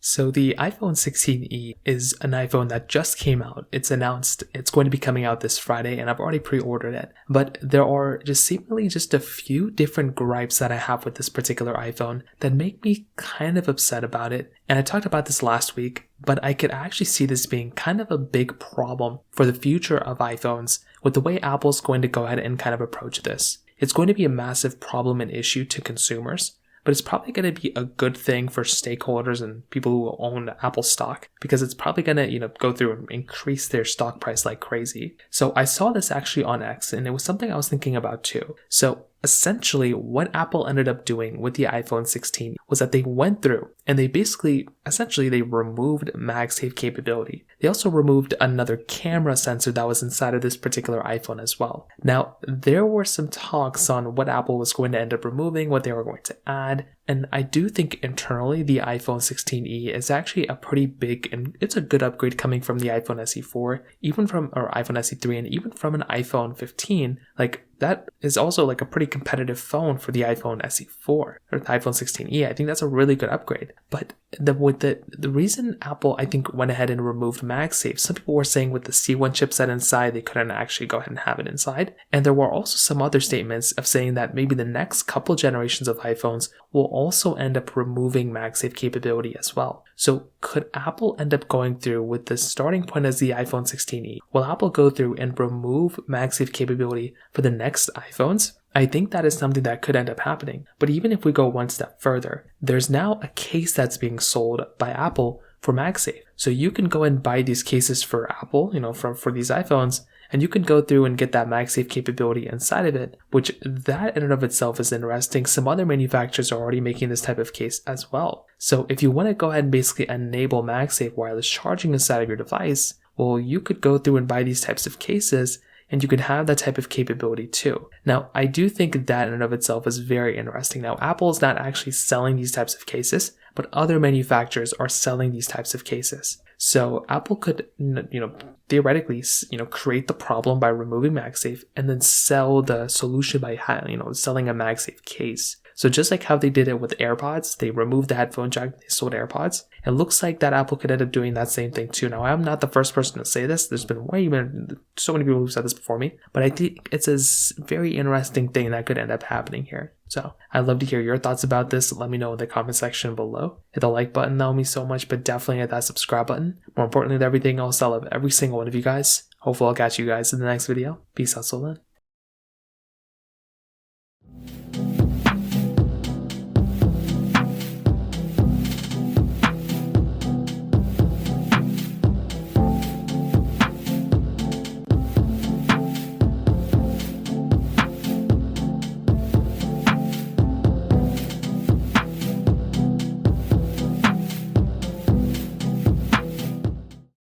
So the iPhone 16e is an iPhone that just came out. It's announced it's going to be coming out this Friday and I've already pre-ordered it. But there are just seemingly just a few different gripes that I have with this particular iPhone that make me kind of upset about it. And I talked about this last week, but I could actually see this being kind of a big problem for the future of iPhones with the way Apple's going to go ahead and kind of approach this. It's going to be a massive problem and issue to consumers. But it's probably going to be a good thing for stakeholders and people who own Apple stock because it's probably going to, go through and increase their stock price like crazy. So I saw this actually on X and it was something I was thinking about too. So essentially what Apple ended up doing with the iPhone 16 was that they went through and they removed MagSafe capability. They also removed another camera sensor that was inside of this particular iPhone as well. Now, there were some talks on what Apple was going to end up removing, what they were going to add, and I do think internally the iPhone 16e is actually a pretty big and it's a good upgrade coming from the iPhone SE4, or iPhone SE3, and even from an iPhone 15. Like that is also like a pretty competitive phone for the iPhone SE4 or the iPhone 16e. I think that's a really good upgrade. But the reason Apple, I think, went ahead and removed MagSafe, some people were saying with the C1 chipset inside, they couldn't actually go ahead and have it inside. And there were also some other statements of saying that maybe the next couple generations of iPhones will also end up removing MagSafe capability as well. So could Apple end up going through with the starting point as the iPhone 16e? Will Apple go through and remove MagSafe capability for the next iPhones? I think that is something that could end up happening. But even if we go one step further, there's now a case that's being sold by Apple for MagSafe. So you can go and buy these cases for Apple, for these iPhones, and you can go through and get that MagSafe capability inside of it, which that in and of itself is interesting. Some other manufacturers are already making this type of case as well. So if you want to go ahead and basically enable MagSafe wireless charging inside of your device, well, you could go through and buy these types of cases and you could have that type of capability too. Now, I do think that in and of itself is very interesting. Now, Apple is not actually selling these types of cases, but other manufacturers are selling these types of cases. So Apple could, theoretically, create the problem by removing MagSafe and then sell the solution by, selling a MagSafe case. So just like how they did it with AirPods, they removed the headphone jack, they sold AirPods. It looks like that Apple could end up doing that same thing too. Now, I'm not the first person to say this. There's been so many people who've said this before me, but I think it's a very interesting thing that could end up happening here. So I'd love to hear your thoughts about this. Let me know in the comment section below. Hit the like button, that would mean so much, but definitely hit that subscribe button. More importantly than everything else, I love every single one of you guys. Hopefully I'll catch you guys in the next video. Peace out, so then.